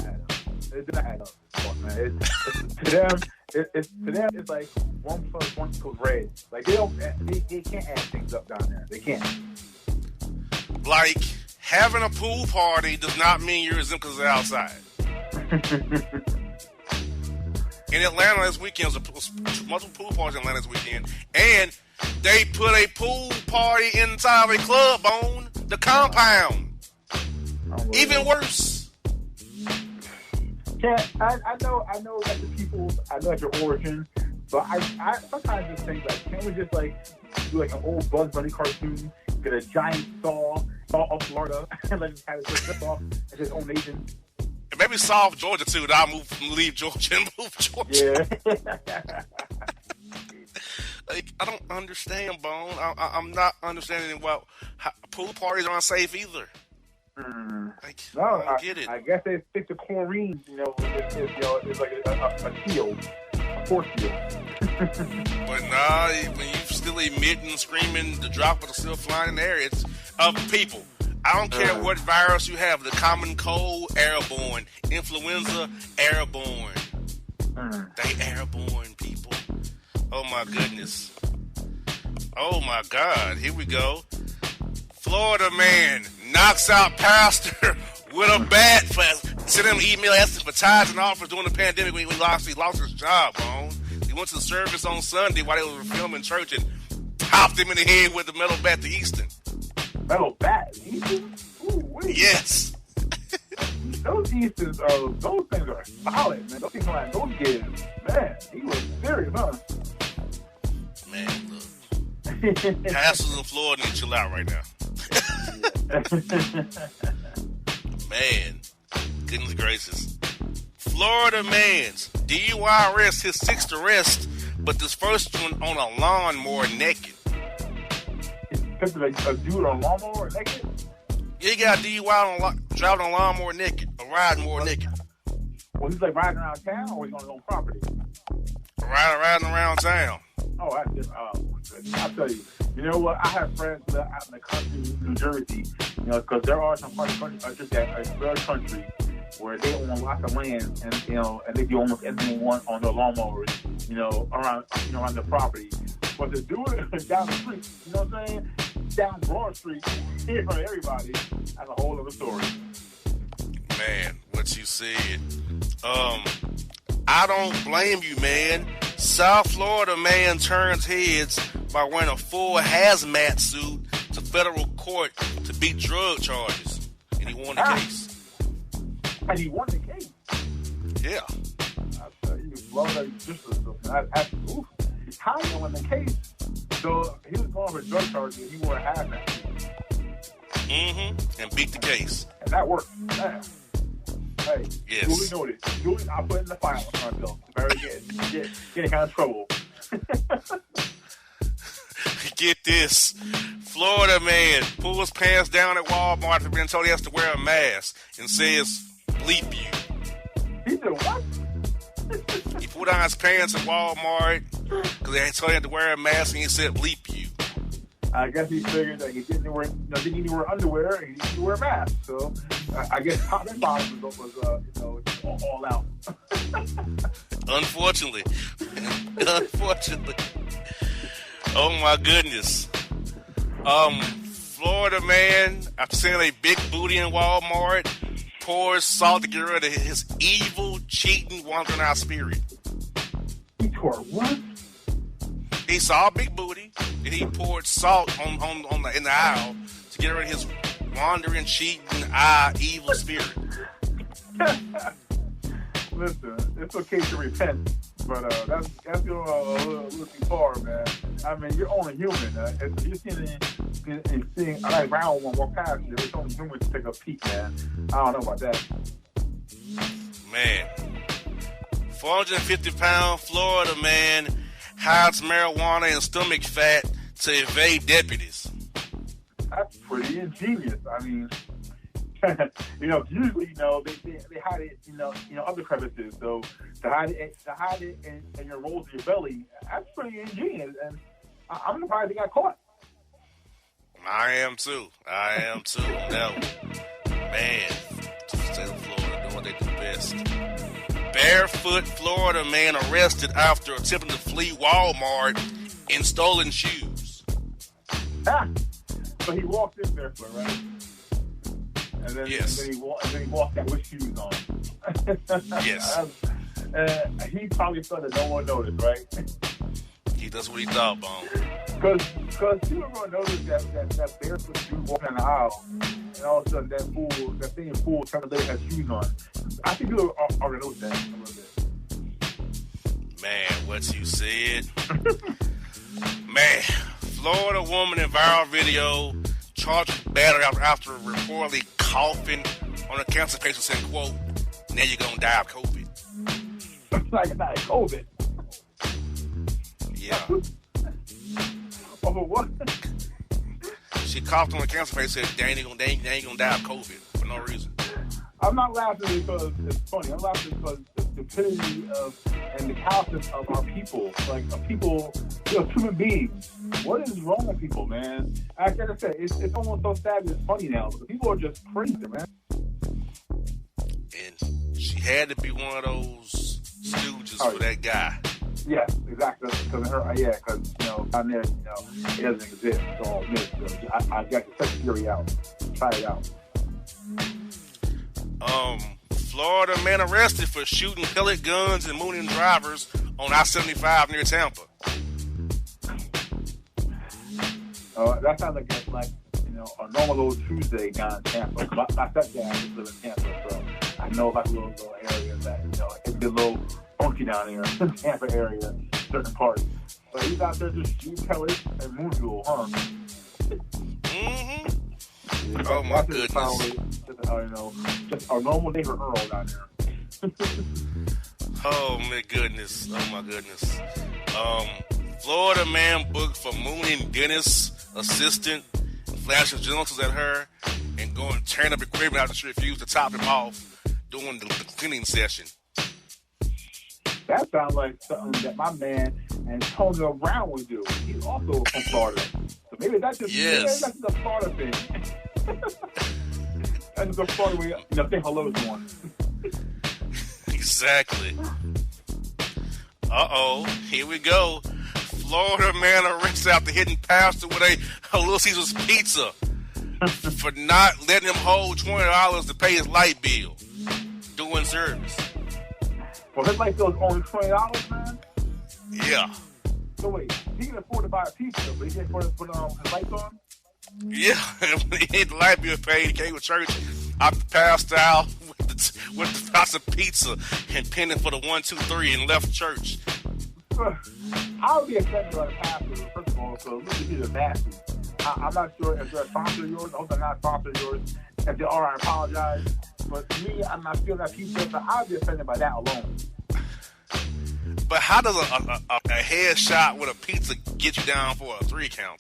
It did not add up. Man. To them, it's like 1 + 1 = red. Like they can't add things up down there. They can't. Like having a pool party does not mean you're exempt because they're outside. In Atlanta this weekend, there was multiple pool parties in Atlanta this weekend, and they put a pool party inside of a club on the compound. Even worse. I know that the people, I know that's your origin, but I sometimes just think like, can't we just like do like an old Bugs Bunny cartoon, get a giant saw of Florida, and let just have it rip off as his own nation? And maybe solve Georgia too. That I'll leave Georgia and move Georgia. Yeah. Like, I don't understand, Bone. I'm not understanding why pool parties aren't safe either. Like, No, I don't get it. I guess they stick to chlorine. It's like a shield, a force shield. But nah, when you still emitting, screaming, the droplet is still flying in the air. It's people. I don't care what virus you have. The common cold, airborne. Influenza, airborne. They airborne, people. Oh my goodness. Oh my God. Here we go. Florida man knocks out pastor with a bat. Sent him an email asking for tithes and offers during the pandemic when he lost his job, bro. He went to the service on Sunday while they were filming church and popped him in the head with the metal bat to Easton. Metal bat? Easton? Ooh, wait. Yes. Those Eastons those things are solid, man. Those things like those kids, man, he was serious, huh? Man, look. Pastors in Florida need to chill out right now. Man, goodness gracious. Florida man's DUI arrest, his 6th arrest, but this first one on a lawnmower naked. A dude on a lawnmower naked? Yeah, he got DUI driving on a lawnmower naked, or riding more naked. Well, he's like riding around town, or he's on his own property? Riding around town. Oh, that's just, I'll tell you. You know what? I have friends that out in the country, New Jersey, because there are some parts of the country that are very country, where they own lots of land and and they do almost everything they want on their lawnmowers, around their property. But to do it down the street, you know what I'm saying? Down Broad Street, in front of everybody, that's a whole other story. Man, what you said. I don't blame you, man. South Florida man turns heads by wearing a full hazmat suit to federal court to beat drug charges. And he won the case. And he won the case? Yeah. I tell you, Florida just oof. How he won the case? So he was going for drug charges and he wore a hazmat suit. Mm-hmm. And beat the case. And that worked. Yeah. Hey, yes. Julie noted. Julie, I put in the file for myself. Very good. Getting kind of trouble. Get this. Florida man pulls pants down at Walmart for being told he has to wear a mask and says, bleep you. He did what? He pulled down his pants at Walmart because they told him he had to wear a mask and he said, bleep you. I guess he figured that he didn't need to wear underwear and he didn't need to wear a mask. So I guess top and bottom was all out. Unfortunately. Oh my goodness. Florida man, after seeing a big booty in Walmart, pours salt to get rid of his evil, cheating, wandering out spirit. He tore what? He saw a big booty, and he poured salt in the aisle to get rid of his wandering, cheating, evil spirit. Listen, it's okay to repent, but that's going a little too far, man. I mean, you're only human. If you're seeing a nice round one walk past you, it's only human to take a peek, man. I don't know about that. Man, 450-pound Florida man hides marijuana and stomach fat to evade deputies. That's pretty ingenious. I mean, usually, they hide it, other crevices. So to hide it in your rolls of your belly, that's pretty ingenious. And I'm surprised he got caught. I am too. No, man, state of Florida doing what they do best. Barefoot Florida man arrested after attempting to flee Walmart in stolen shoes. So he walked in barefoot, right? And then, yes. And then he walked out with shoes on. Yes. He probably thought that no one noticed, right? He does what he thought, Bone. Because people are going to notice that barefoot dude walking down the aisle, and all of a sudden that same fool trying to has shoes on. I think people already noticed that a little bit. Man, what you said. Man, Florida woman in viral video charged with battery after reportedly coughing on a cancer patient saying, quote, now you're going to die of COVID. Like not COVID. Yeah. Over what? She coughed on a cancer patient and said, they ain't gonna die of COVID for no reason. I'm not laughing because it's funny. I'm laughing because the stupidity and the callousness of our people. Like, people, human beings. What is wrong with people, man? Like I said, it's almost so sad that it's funny now. But people are just crazy, man. And she had to be one of those stooges for that guy. Yes, exactly. Because down there, it doesn't exist. It's all myth. So I got to check the theory out. Try it out. Florida man arrested for shooting pellet guns and mooning drivers on I-75 near Tampa. That sounds like a normal little Tuesday down in Tampa. My stepdad lives in Tampa, so I know about little areas that it's a little funky down there in the Tampa area, certain parts. But he's out there just shooting pellets and moon jewel, huh? Mm-hmm. Oh my goodness. Just a normal neighbor Earl down there. Oh my goodness. Florida man booked for mooning dentist assistant, flashing genitals at her, and going to turn up equipment after she refused to top him off during the cleaning session. That sounds like something that my man Antonio Brown would do. He's also from Florida. So maybe that's just a Florida thing. And the funny way, say hello to one. Exactly. Here we go. Florida man arrested after hitting pastor with a Little Caesars pizza for not letting him hold $20 to pay his light bill doing service. Well, his light bill is only $20, man. Yeah. So wait, he can afford to buy a pizza, but he can't afford to put his lights on? Yeah, when he hit the light bill paid, he came to church out the pastor out with the house of pizza and penning for the 1, 2, 3 and left church. I would be offended by the pastor, first of all, so look at you, nasty. I'm not sure if they're a sponsor of yours. I hope they're not a sponsor of yours. If they are, I apologize. But to me, I'm not feeling that pizza, so I'd be offended by that alone. But how does a headshot with a pizza get you down for a 3 count?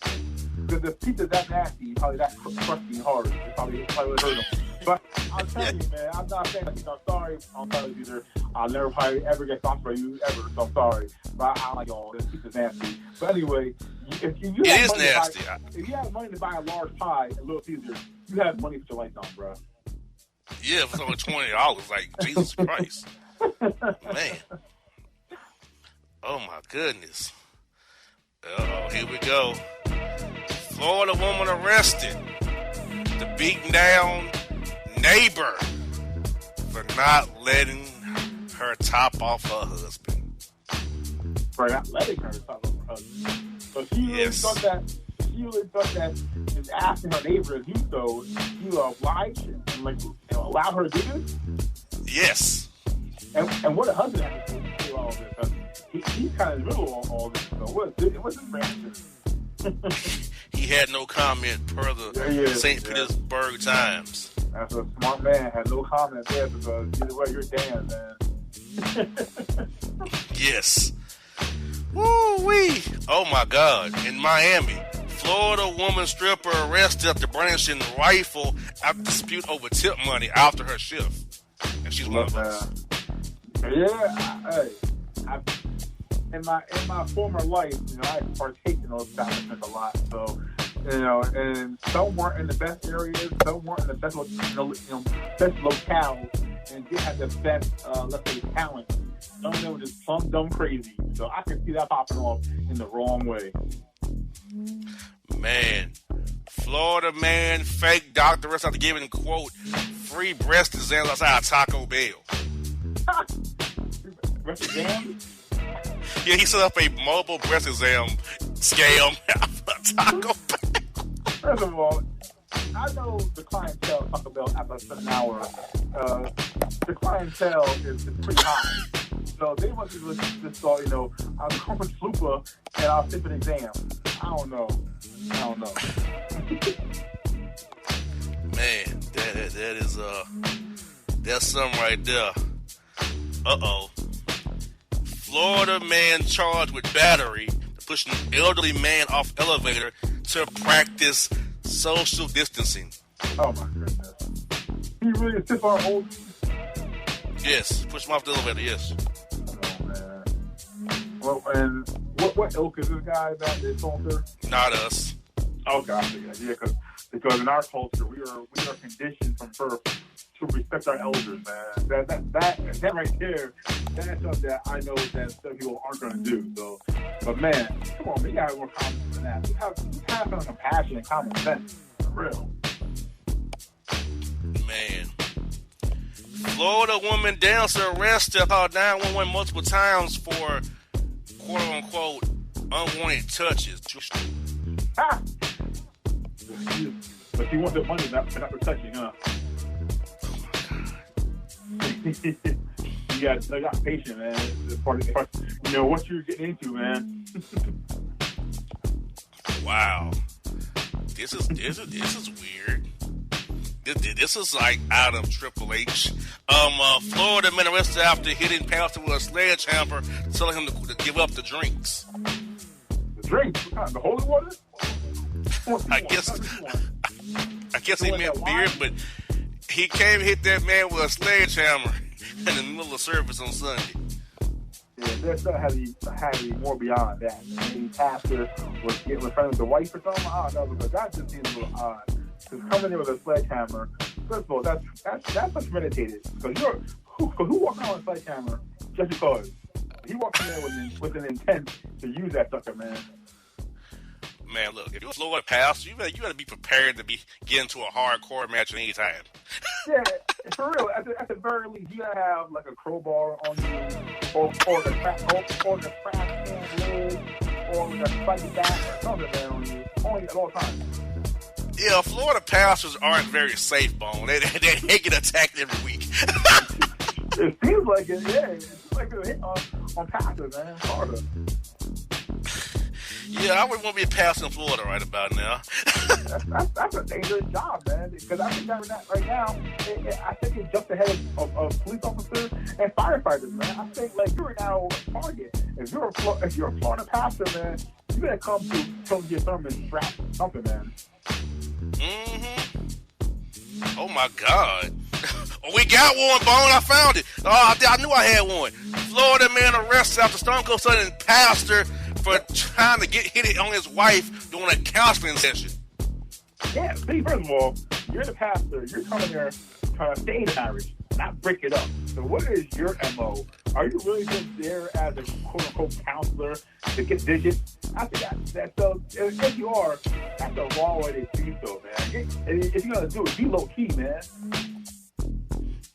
Because the pizza's that nasty, probably that crusty and hard. It probably would hurt him. But I'm telling you, man, I'm not saying that. I'm sorry. I'm sorry, either. I'll never probably ever get sponsored by you ever, so I'm sorry. But I'm like, this pizza's nasty. But anyway, if you have nasty. If you have money to buy a large pie at Little Caesars, you have money to put your lights on, bro. Yeah, if it's only $20, like, Jesus Christ. Man. Oh, my goodness. Here we go. Florida woman arrested. The beaten down neighbor for not letting her top off her husband. For not letting her top off her husband. So she really thought that just asking her neighbor to do so, you oblige and allow her to do this? Yes. And what a husband has to do all this. He's kind of in the middle of all this. So what's his reaction? He had no comment per the St. Petersburg Times. That's a smart man. Had no comment there because either way, you're damn, man. Yes. Woo-wee. Oh, my God. In Miami, Florida woman stripper arrested after brandishing rifle after dispute over tip money after her shift. And she's one of us. Yeah. In my former life, I partake in those establishments a lot. So, and some weren't in the best areas, some weren't in the best, best locales, and didn't have the best, let's say, talent. Some of them were just plumb dumb crazy. So I can see that popping off in the wrong way. Man, Florida man, fake doctor arrested after giving, quote, free breast exams outside Taco Bell. Breast exams? Yeah, he set up a mobile breast exam scam at Taco Bell. First of all, I know the clientele at Taco Bell after an hour. The clientele is pretty high. So they must have just thought, I'm going to Slupa and I'll sit for the exam. I don't know. Man, that is that's something right there. Uh-oh. Florida man charged with battery to push an elderly man off elevator to practice social distancing. Oh my goodness. He really stiff our old. Yes, push him off the elevator, yes. Oh man. Well, and what ilk is this guy that is older? Not us. Oh gosh, yeah, because in our culture we are conditioned from birth to respect our elders, man. That right there, that's something that I know that some people aren't going to do. So, but man, come on, we got more common sense than that. We have some compassion and common sense, for real. Man, Florida woman dancer arrested, called 911 multiple times for quote unquote unwanted touches. Ha! But she wants the money, not for touching, huh? you got patience, man. It's part of, what you're getting into, man. Wow, this is weird. This is like out of Triple H. Florida man arrested after hitting pastor with a sledgehammer, telling him to give up the drinks. The drinks? What kind? The holy water? I guess he meant beer, but he came and hit that man with a sledgehammer in the middle of service on Sunday. Yeah, there's still had to be more beyond that. Maybe pastor was getting in front of the wife or something. I don't know, because that just seems a little odd. to come in there with a sledgehammer. First of all, that's premeditated. Because who walks around with a sledgehammer just because? He walks in there with an intent to use that sucker, man. Man, look, if you're a Florida pastor, you better be prepared to get into a hardcore match at any time. Yeah, for real. At the very least, you gotta have like a crowbar on you, or the crack can lid, or with a spiky bat or something there on you, at all times. Yeah, Florida pastors aren't very safe, Bone. They get attacked every week. It seems like it, yeah. It seems like it's a hit on pastors, man. Florida. Yeah, I would want to be a pastor in Florida right about now. That's a dangerous job, man. Because I think that right now, I think it's just ahead of police officers and firefighters, man. I think like you're now a target. If you're a Florida pastor, man, you better come to your sermon strapped something, man. Oh my God. Oh, we got one, Bone. I found it. Oh, I knew I had one. Florida man arrested after Stone Cold Sutton pastor for trying to get hit on his wife during a counseling session. Yeah, see, first of all, you're the pastor. You're coming here trying to stay in marriage, not break it up. So what is your MO? Are you really just there as a quote-unquote counselor to get digits? I think that's so, if you are, that's the wrong way to do so, man. If you're going to do it, be low-key, man.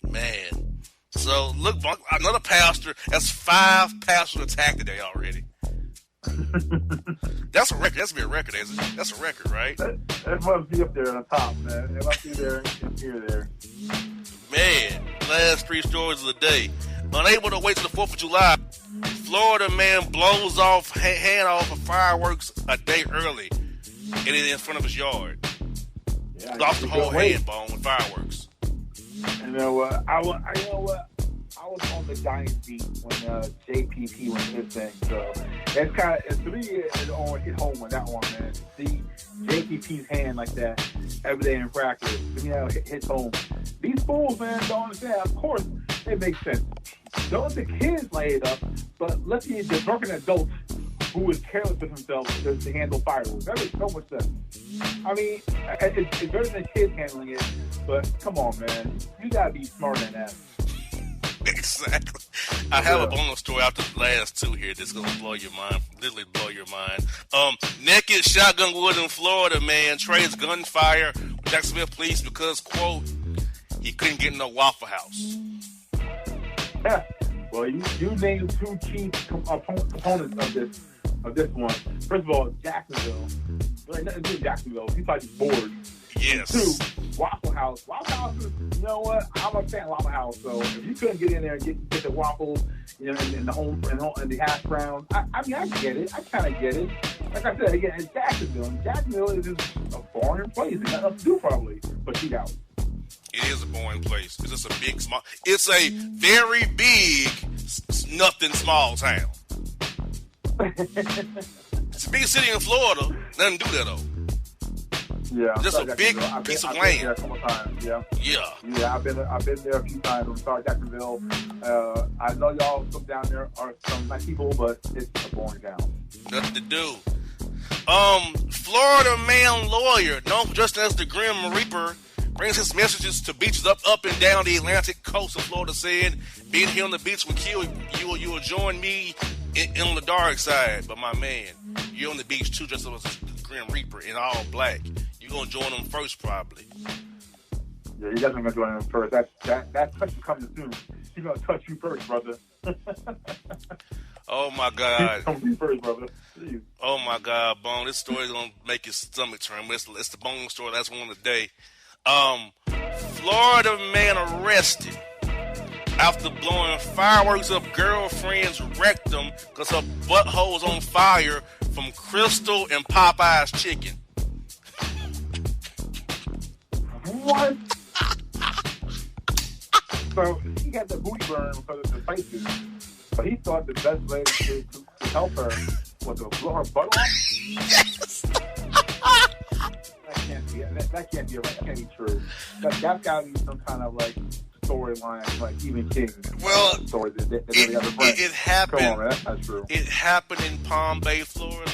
Man. So, look, another pastor. That's 5 pastors attacked today already. That's a record. That's be a record, isn't it? That's a record, right? It must be up there on the top, man. It must be there and here there. Man, last 3 stories of the day. Unable to wait till the 4th of July, Florida man blows off hand off of fireworks a day early, and it in front of his yard. Yeah, Lost the whole hand, Bone, with fireworks. You know what? I was on the Giants beat when JPP went his thing, so it's kind of, to me, it all hit home with that one, man. To see JPP's hand like that every day in practice, to me, that hits home. These fools, man, don't understand. Of course, it makes sense. Don't let the kids lay it up, but let the drunken adults who is careless with himself to handle fireworks. That makes so much sense. I mean, it's better than kids handling it, but come on, man. You gotta be smarter than that. Exactly. I have a bonus story after the last 2 here that's going to blow your mind. Literally blow your mind. Naked shotgun wood in Florida man trades gunfire with Jacksonville police because, quote, he couldn't get no Waffle House. Yeah. Well, you named 2 key components of this one. First of all, Jacksonville. Like, nothing to do with Jacksonville. He's probably bored. Yes. 2, Waffle House. Waffle House is, you know what? I'm a fan of Waffle House. So if you couldn't get in there and get the waffles, you know, in the hash browns, I mean, I get it. I kind of get it. Like I said, again, it's Jacksonville. And Jacksonville is just a boring place. There's nothing to do probably, but cheat out. It is a boring place. It's just a big, small. It's a very big, nothing small town. It's a big city in Florida. Nothing to do there though. Yeah, just a big piece of land. I've been there a couple times. Yeah. Yeah. I've been there a few times. I'm sorry, Jacksonville. I know y'all from down there are some nice people, but it's a boring town. Nothing to do. Florida man lawyer, known just as the Grim Reaper, brings his messages to beaches up and down the Atlantic coast of Florida, saying, being here on the beach will kill you. You will join me on the dark side. But my man, you're on the beach too, just as the Grim Reaper in all black. You're going to join them first, probably. Yeah, you're definitely going to join them first. That touch is coming soon. He's going to touch you first, brother. Oh, my God. Come to you first, brother. Jeez. Oh, my God, Bone. This story is going to make your stomach turn. It's the Bone story. That's one of the day. Florida man arrested after blowing fireworks up girlfriend's rectum because her butthole was on fire from Crystal and Popeye's chicken. What? So he got the booty burn because of the spices, but he thought the best way to help her was to blow her butt off? Yes! That can't be right. That can't be true. That's got to be some kind of like storyline, like Stephen King. Well, story that it happened. Come on, man, that's not true. It happened in Palm Bay, Florida.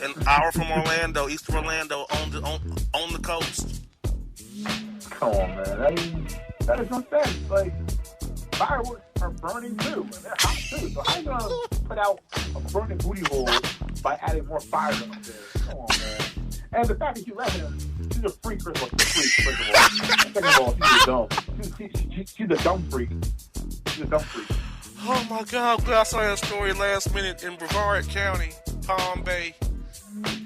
And hour from Orlando, east of Orlando, on the coast. Come on, man. That is no sense. Like, fireworks are burning too, and they're hot too. So how you gonna put out a burning booty hole by adding more fire up there? Come on, man. And the fact that you let him, she's a freak, first of all. Second of all, she's a dumb. She's a dumb freak. She's a dumb freak. Oh my God! I'm glad I saw that story last minute in Brevard County, Palm Bay.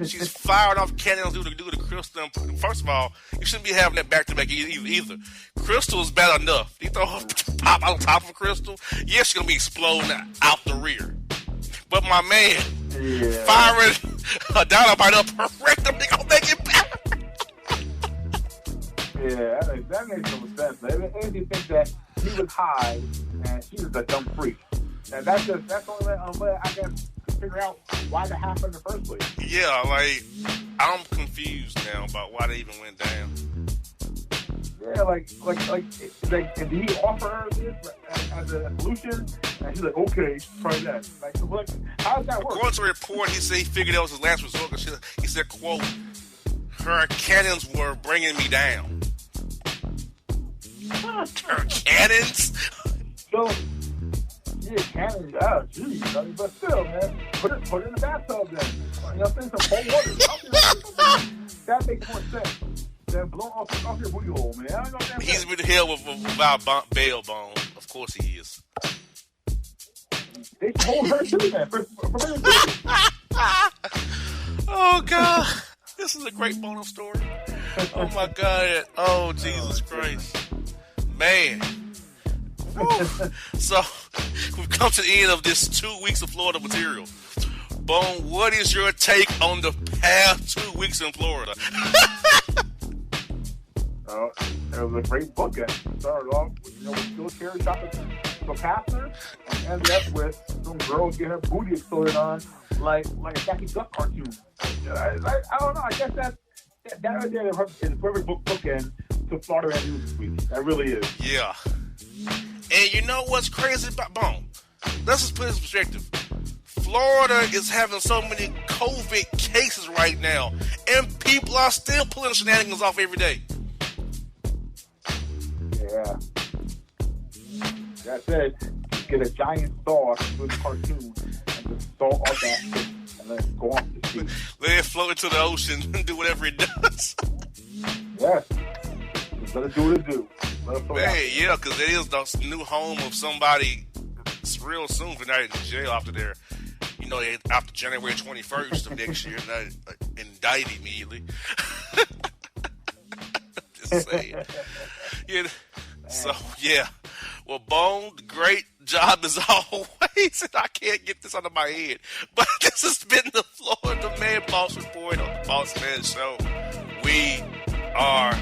She's firing off cannons due to crystal. First of all, you shouldn't be having that back-to-back either. Crystal is bad enough. You throw her pop on top of crystal, yes, she's gonna be exploding out the rear. But my man, firing a dynamite up her rectum, they gonna make it better. Yeah, that makes no sense. Man. And you think that he was high and she was a dumb freak. And that's the only way I can figure out why that happened in the first place. Yeah, like, I'm confused now about why they even went down. Yeah, like, and did he offer her this as a solution? And she's like, okay, try that. Like, how does that work? According to the report, he said he figured that was his last resort. He said, quote, her cannons were bringing me down. Her cannons? So, yeah, cannons. Oh, geez. I mean, but still, man, put it in the bathtub then. You know what I'm saying? Some cold water. That makes more sense than blowing off your booty hole, man. I don't know that He's been held without bail bone. Of course he is. They hold her too, man. Oh, God. This is a great bonus story. Oh, my God. Oh, Jesus Christ. Man. Whew. So, we've come to the end of this 2 weeks of Florida material. Bone, what is your take on the past 2 weeks in Florida? It was a great bookend. Started off with, with still cherry shopping for pastor, and ended up with some girls getting her booty exploded on like a Jackie Duck cartoon. I don't know. I guess that right there is a perfect bookend to Florida and News this week. That really is. Yeah. And you know what's crazy about Bone? Let's just put this in perspective. Florida is having so many COVID cases right now, and people are still pulling shenanigans off every day. Yeah. That said, get a giant saw with a cartoon and just saw off that shit and let it go off the street. Let it float into the ocean and do whatever it does. Yes. Just let it do what it do. Man, yeah, because it is the new home of somebody real soon for not in jail after their, after January 21st of next year, not indicted immediately. Just saying. Yeah. So, yeah. Well, Bone, great job as always. And I can't get this out of my head. But this has been the Florida Man Boss Report on the Bossman Show. We are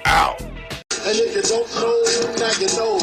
out. And if you don't know, now you know.